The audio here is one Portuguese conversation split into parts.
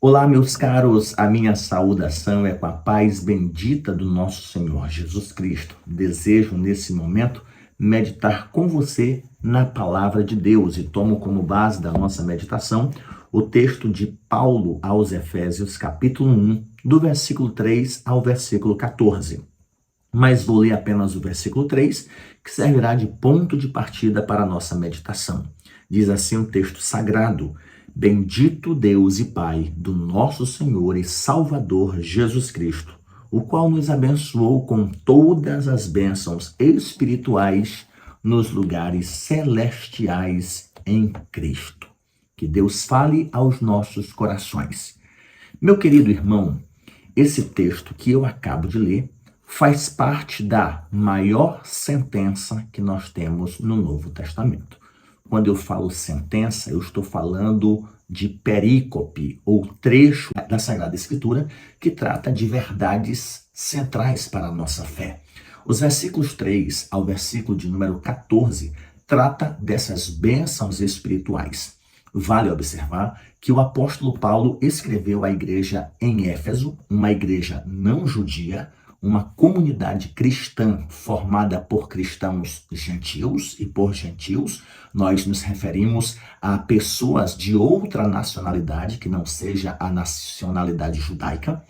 Olá, meus caros, a minha saudação é com a paz bendita do nosso Senhor Jesus Cristo. Desejo, nesse momento, meditar com você na palavra de Deus e tomo como base da nossa meditação o texto de Paulo aos Efésios, capítulo 1, do versículo 3 ao versículo 14. Mas vou ler apenas o versículo 3, que servirá de ponto de partida para a nossa meditação. Diz assim o texto sagrado: Bendito Deus e Pai do nosso Senhor e Salvador Jesus Cristo, o qual nos abençoou com todas as bênçãos espirituais nos lugares celestiais em Cristo. Que Deus fale aos nossos corações. Meu querido irmão, esse texto que eu acabo de ler faz parte da maior sentença que nós temos no Novo Testamento. Quando eu falo sentença, eu estou falando de perícope, ou trecho da Sagrada Escritura, que trata de verdades centrais para a nossa fé. Os versículos 3 ao versículo de número 14 trata dessas bênçãos espirituais. Vale observar que o apóstolo Paulo escreveu à igreja em Éfeso, uma igreja não judia, uma comunidade cristã formada por cristãos gentios, e por gentios nós nos referimos a pessoas de outra nacionalidade, que não seja a nacionalidade judaica,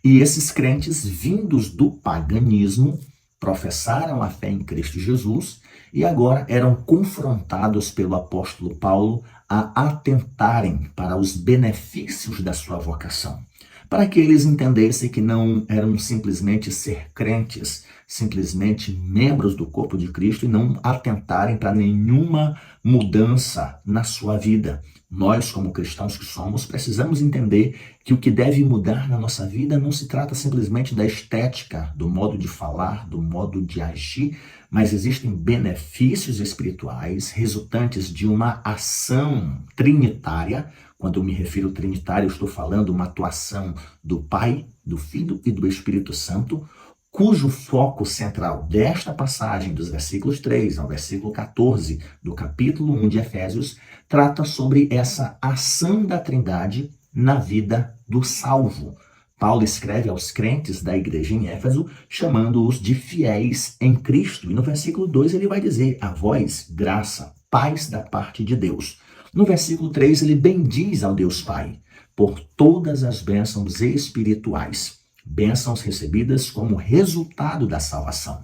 e esses crentes vindos do paganismo professaram a fé em Cristo Jesus e agora eram confrontados pelo apóstolo Paulo a atentarem para os benefícios da sua vocação, para que eles entendessem que não eram simplesmente ser crentes, simplesmente membros do corpo de Cristo, e não atentarem para nenhuma mudança na sua vida. Nós, como cristãos que somos, precisamos entender que o que deve mudar na nossa vida não se trata simplesmente da estética, do modo de falar, do modo de agir, mas existem benefícios espirituais resultantes de uma ação trinitária. Quando eu me refiro trinitário, eu estou falando uma atuação do Pai, do Filho e do Espírito Santo, cujo foco central desta passagem, dos versículos 3 ao versículo 14 do capítulo 1 de Efésios, trata sobre essa ação da Trindade na vida do salvo. Paulo escreve aos crentes da igreja em Éfeso, chamando-os de fiéis em Cristo. E no versículo 2 ele vai dizer: a vós, graça, paz da parte de Deus. No versículo 3 ele bendiz ao Deus Pai por todas as bênçãos espirituais, bênçãos recebidas como resultado da salvação.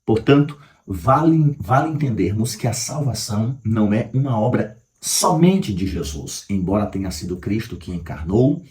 Portanto, vale entendermos que a salvação não é uma obra somente de Jesus, embora tenha sido Cristo que encarnou,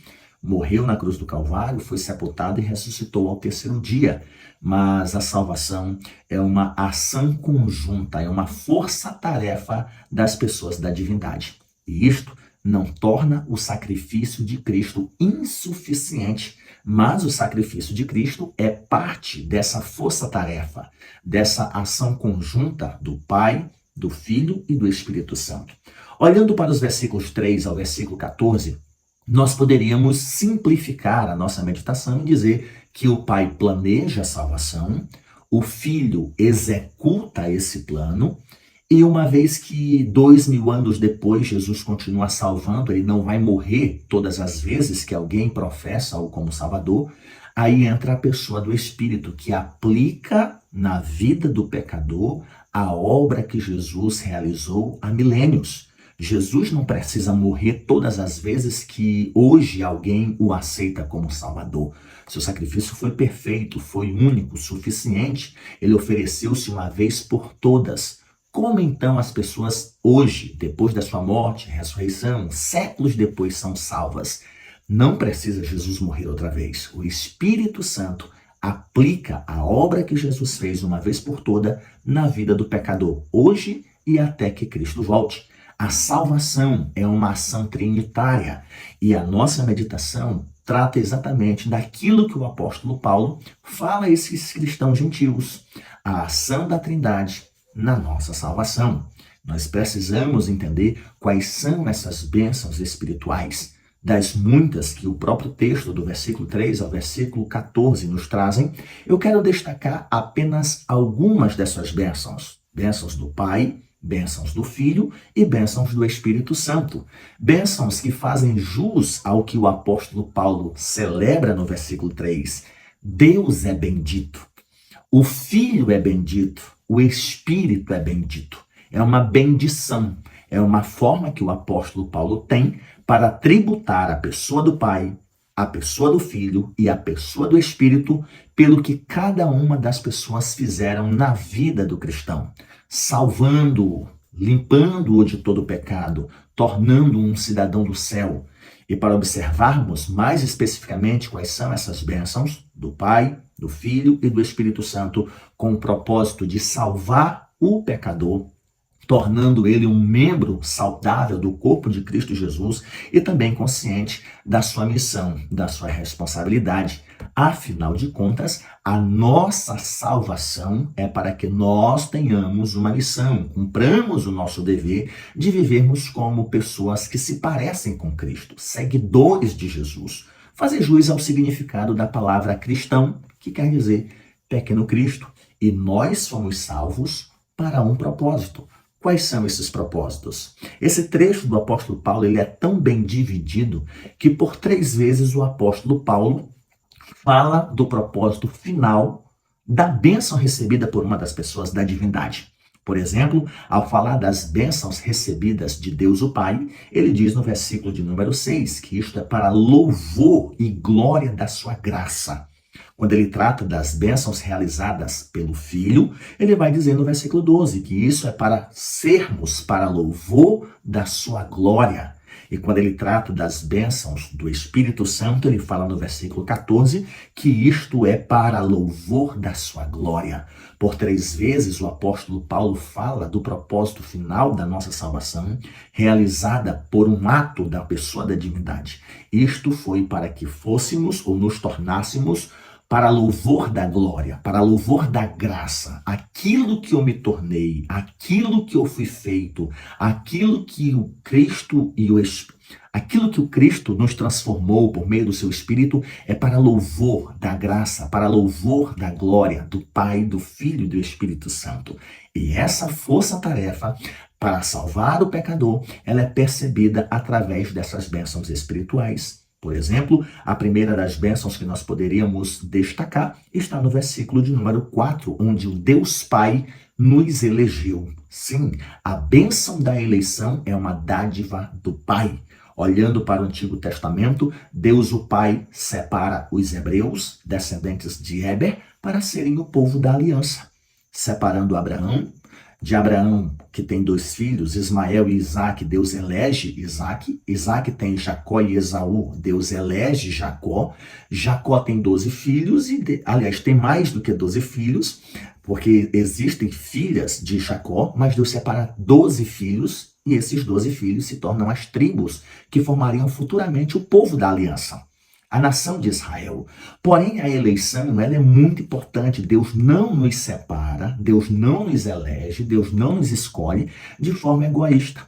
morreu na cruz do Calvário, foi sepultado e ressuscitou ao terceiro dia. Mas a salvação é uma ação conjunta, é uma força-tarefa das pessoas da divindade. E isto não torna o sacrifício de Cristo insuficiente, mas o sacrifício de Cristo é parte dessa força-tarefa, dessa ação conjunta do Pai, do Filho e do Espírito Santo. Olhando para os versículos 3 ao versículo 14, nós poderíamos simplificar a nossa meditação e dizer que o Pai planeja a salvação, o Filho executa esse plano, e uma vez que 2000 anos depois Jesus continua salvando, ele não vai morrer todas as vezes que alguém professa-o como Salvador, aí entra a pessoa do Espírito, que aplica na vida do pecador a obra que Jesus realizou há milênios. Jesus não precisa morrer todas as vezes que hoje alguém o aceita como Salvador. Seu sacrifício foi perfeito, foi único, suficiente. Ele ofereceu-se uma vez por todas. Como então as pessoas hoje, depois da sua morte, ressurreição, séculos depois, são salvas? Não precisa Jesus morrer outra vez. O Espírito Santo aplica a obra que Jesus fez uma vez por toda na vida do pecador, hoje e até que Cristo volte. A salvação é uma ação trinitária e a nossa meditação trata exatamente daquilo que o apóstolo Paulo fala a esses cristãos gentios, a ação da Trindade na nossa salvação. Nós precisamos entender quais são essas bênçãos espirituais, das muitas que o próprio texto do versículo 3 ao versículo 14 nos trazem. Eu quero destacar apenas algumas dessas bênçãos. Bênçãos do Pai, bênçãos do Filho e bênçãos do Espírito Santo. Bênçãos que fazem jus ao que o apóstolo Paulo celebra no versículo 3. Deus é bendito, o Filho é bendito, o Espírito é bendito. É uma bendição, é uma forma que o apóstolo Paulo tem para tributar a pessoa do Pai, a pessoa do Filho e a pessoa do Espírito pelo que cada uma das pessoas fizeram na vida do cristão, salvando-o, limpando-o de todo pecado, tornando-o um cidadão do céu. E para observarmos mais especificamente quais são essas bênçãos do Pai, do Filho e do Espírito Santo, com o propósito de salvar o pecador, tornando ele um membro saudável do corpo de Cristo Jesus e também consciente da sua missão, da sua responsabilidade. Afinal de contas, a nossa salvação é para que nós tenhamos uma missão, cumpramos o nosso dever de vivermos como pessoas que se parecem com Cristo, seguidores de Jesus. Fazer jus ao significado da palavra cristão, que quer dizer pequeno Cristo. E nós fomos salvos para um propósito. Quais são esses propósitos? Esse trecho do apóstolo Paulo ele é tão bem dividido que por 3 vezes o apóstolo Paulo fala do propósito final da bênção recebida por uma das pessoas da divindade. Por exemplo, ao falar das bênçãos recebidas de Deus o Pai, ele diz no versículo de número 6 que isto é para louvor e glória da sua graça. Quando ele trata das bênçãos realizadas pelo Filho, ele vai dizer no versículo 12 que isso é para sermos para louvor da sua glória. E quando ele trata das bênçãos do Espírito Santo, ele fala no versículo 14 que isto é para louvor da sua glória. Por 3 vezes o apóstolo Paulo fala do propósito final da nossa salvação, realizada por um ato da pessoa da divindade. Isto foi para que fôssemos ou nos tornássemos para louvor da glória, para louvor da graça, aquilo que eu me tornei, aquilo que eu fui feito, aquilo que o Cristo nos transformou por meio do seu Espírito é para louvor da graça, para louvor da glória do Pai, do Filho e do Espírito Santo. E essa força-tarefa para salvar o pecador, ela é percebida através dessas bênçãos espirituais. Por exemplo, a primeira das bênçãos que nós poderíamos destacar está no versículo de número 4, onde o Deus Pai nos elegeu. Sim, a bênção da eleição é uma dádiva do Pai. Olhando para o Antigo Testamento, Deus o Pai separa os hebreus, descendentes de Éber, para serem o povo da aliança, separando Abraão. De Abraão, que tem 2 filhos, Ismael e Isaque, Deus elege Isaque. Isaque tem Jacó e Esaú, Deus elege Jacó. Jacó tem 12 filhos, aliás, tem mais do que 12 filhos, porque existem filhas de Jacó, mas Deus separa 12 filhos, e esses 12 filhos se tornam as tribos que formariam futuramente o povo da aliança, a nação de Israel. Porém, a eleição ela é muito importante. Deus não nos separa, Deus não nos elege, Deus não nos escolhe de forma egoísta.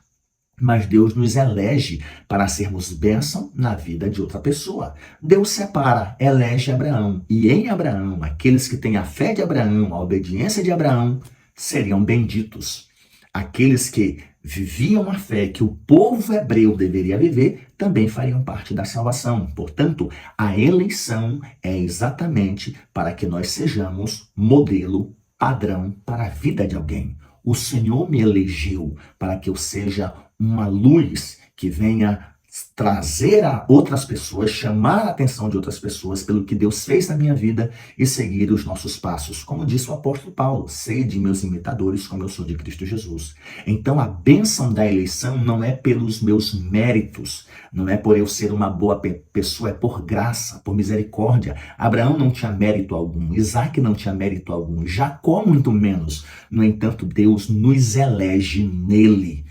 Mas Deus nos elege para sermos bênção na vida de outra pessoa. Deus separa, elege Abraão. E em Abraão, aqueles que têm a fé de Abraão, a obediência de Abraão, seriam benditos. Aqueles que viviam a fé que o povo hebreu deveria viver, também fariam parte da salvação. Portanto, a eleição é exatamente para que nós sejamos modelo, padrão para a vida de alguém. O Senhor me elegeu para que eu seja uma luz que venha trazer a outras pessoas, chamar a atenção de outras pessoas pelo que Deus fez na minha vida e seguir os nossos passos. Como disse o apóstolo Paulo, sede meus imitadores como eu sou de Cristo Jesus. Então a bênção da eleição não é pelos meus méritos, não é por eu ser uma boa pessoa, é por graça, por misericórdia. Abraão não tinha mérito algum, Isaque não tinha mérito algum, Jacó muito menos. No entanto, Deus nos elege nele.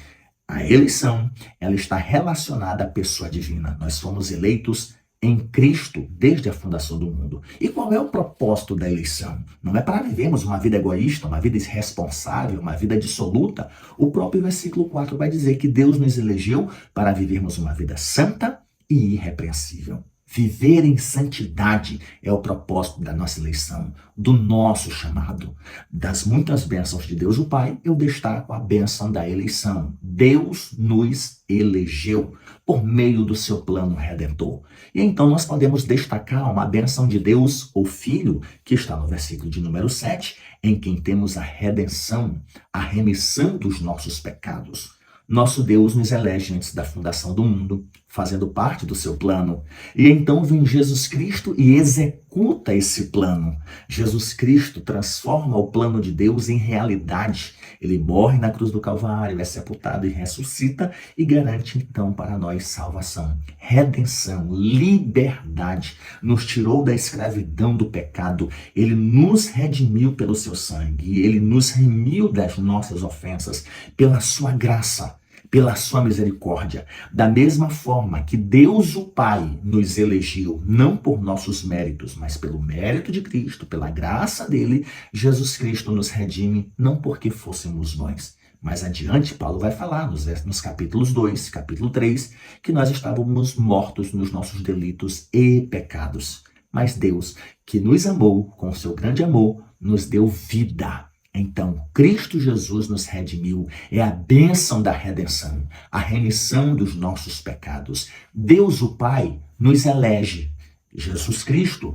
A eleição, ela está relacionada à pessoa divina. Nós fomos eleitos em Cristo desde a fundação do mundo. E qual é o propósito da eleição? Não é para vivermos uma vida egoísta, uma vida irresponsável, uma vida dissoluta. O próprio versículo 4 vai dizer que Deus nos elegeu para vivermos uma vida santa e irrepreensível. Viver em santidade é o propósito da nossa eleição, do nosso chamado. Das muitas bênçãos de Deus o Pai, eu destaco a bênção da eleição. Deus nos elegeu por meio do seu plano redentor. E então nós podemos destacar uma bênção de Deus, o Filho, que está no versículo de número 7, em quem temos a redenção, a remissão dos nossos pecados. Nosso Deus nos elege antes da fundação do mundo, fazendo parte do seu plano. E então vem Jesus Cristo e executa esse plano. Jesus Cristo transforma o plano de Deus em realidade. Ele morre na cruz do Calvário, é sepultado e ressuscita e garante então para nós salvação, redenção, liberdade. Nos tirou da escravidão do pecado. Ele nos redimiu pelo seu sangue. Ele nos remiu das nossas ofensas pela sua graça, pela sua misericórdia. Da mesma forma que Deus o Pai nos elegeu, não por nossos méritos, mas pelo mérito de Cristo, pela graça dele, Jesus Cristo nos redime, não porque fôssemos bons. Mais adiante, Paulo vai falar nos capítulos 2, capítulo 3, que nós estávamos mortos nos nossos delitos e pecados. Mas Deus, que nos amou com seu grande amor, nos deu vida. Então, Cristo Jesus nos redimiu, é a bênção da redenção, a remissão dos nossos pecados. Deus o Pai nos elege. Jesus Cristo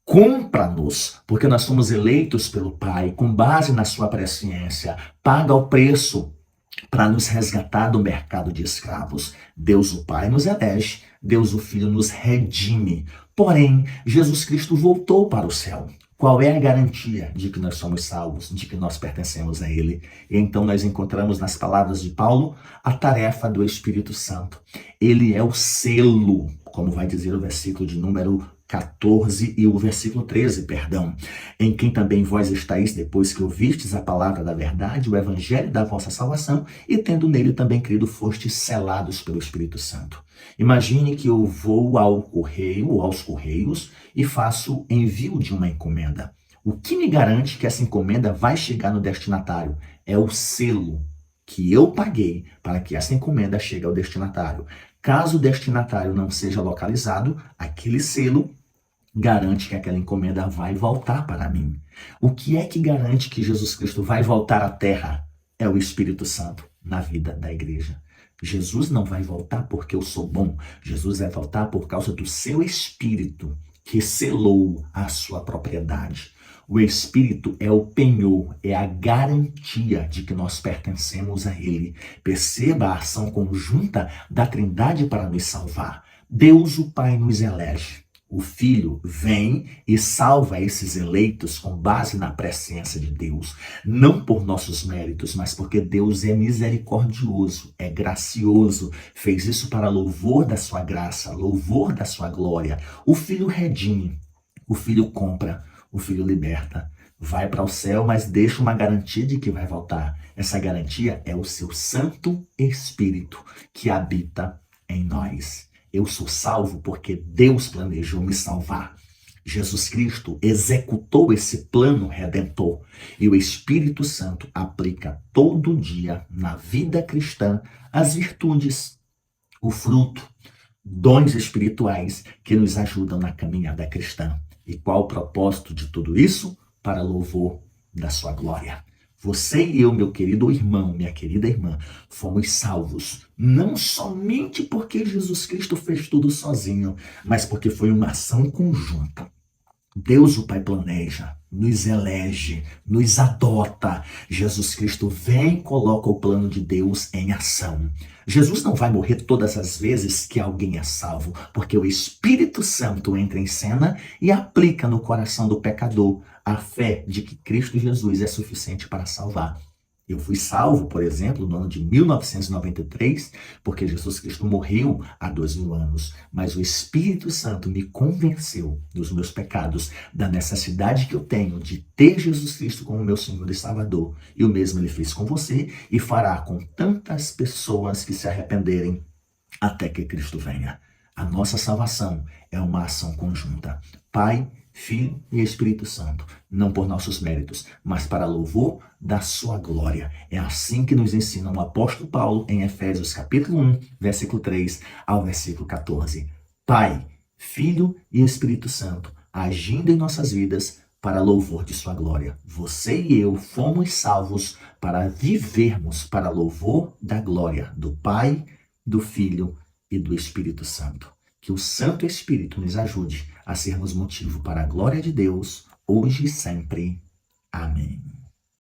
compra-nos, porque nós somos eleitos pelo Pai, com base na sua presciência, paga o preço para nos resgatar do mercado de escravos. Deus o Pai nos elege, Deus o Filho nos redime. Porém, Jesus Cristo voltou para o céu. Qual é a garantia de que nós somos salvos, de que nós pertencemos a Ele? E então nós encontramos nas palavras de Paulo a tarefa do Espírito Santo. Ele é o selo, como vai dizer o versículo de número 14 e o versículo 13, perdão. Em quem também vós estáis depois que ouvistes a palavra da verdade, o evangelho da vossa salvação, e tendo nele também crido, fostes selados pelo Espírito Santo. Imagine que eu vou ao correio ou aos correios e faço envio de uma encomenda. O que me garante que essa encomenda vai chegar no destinatário? É o selo que eu paguei para que essa encomenda chegue ao destinatário. Caso o destinatário não seja localizado, aquele selo garante que aquela encomenda vai voltar para mim. O que é que garante que Jesus Cristo vai voltar à terra? É o Espírito Santo na vida da igreja. Jesus não vai voltar porque eu sou bom. Jesus vai voltar por causa do seu Espírito, que selou a sua propriedade. O Espírito é o penhor, é a garantia de que nós pertencemos a Ele. Perceba a ação conjunta da Trindade para nos salvar. Deus, o Pai, nos elege. O Filho vem e salva esses eleitos com base na presciência de Deus. Não por nossos méritos, mas porque Deus é misericordioso, é gracioso. Fez isso para louvor da sua graça, louvor da sua glória. O Filho redime, o Filho compra, o Filho liberta. Vai para o céu, mas deixa uma garantia de que vai voltar. Essa garantia é o seu Santo Espírito que habita em nós. Eu sou salvo porque Deus planejou me salvar. Jesus Cristo executou esse plano redentor e o Espírito Santo aplica todo dia na vida cristã as virtudes, o fruto, dons espirituais que nos ajudam na caminhada cristã. E qual o propósito de tudo isso? Para louvor da sua glória. Você e eu, meu querido irmão, minha querida irmã, fomos salvos, não somente porque Jesus Cristo fez tudo sozinho, mas porque foi uma ação conjunta. Deus, o Pai, planeja, nos elege, nos adota. Jesus Cristo vem e coloca o plano de Deus em ação. Jesus não vai morrer todas as vezes que alguém é salvo, porque o Espírito Santo entra em cena e aplica no coração do pecador a fé de que Cristo Jesus é suficiente para salvar. Eu fui salvo, por exemplo, no ano de 1993, porque Jesus Cristo morreu há 2000 anos. Mas o Espírito Santo me convenceu dos meus pecados, da necessidade que eu tenho de ter Jesus Cristo como meu Senhor e Salvador. E o mesmo Ele fez com você e fará com tantas pessoas que se arrependerem até que Cristo venha. A nossa salvação é uma ação conjunta. Pai, Filho e Espírito Santo, não por nossos méritos, mas para louvor da sua glória. É assim que nos ensina o apóstolo Paulo em Efésios capítulo 1, versículo 3 ao versículo 14. Pai, Filho e Espírito Santo, agindo em nossas vidas para louvor de sua glória. Você e eu fomos salvos para vivermos para louvor da glória do Pai, do Filho e do Espírito Santo. Que o Santo Espírito nos ajude a sermos motivo para a glória de Deus, hoje e sempre. Amém.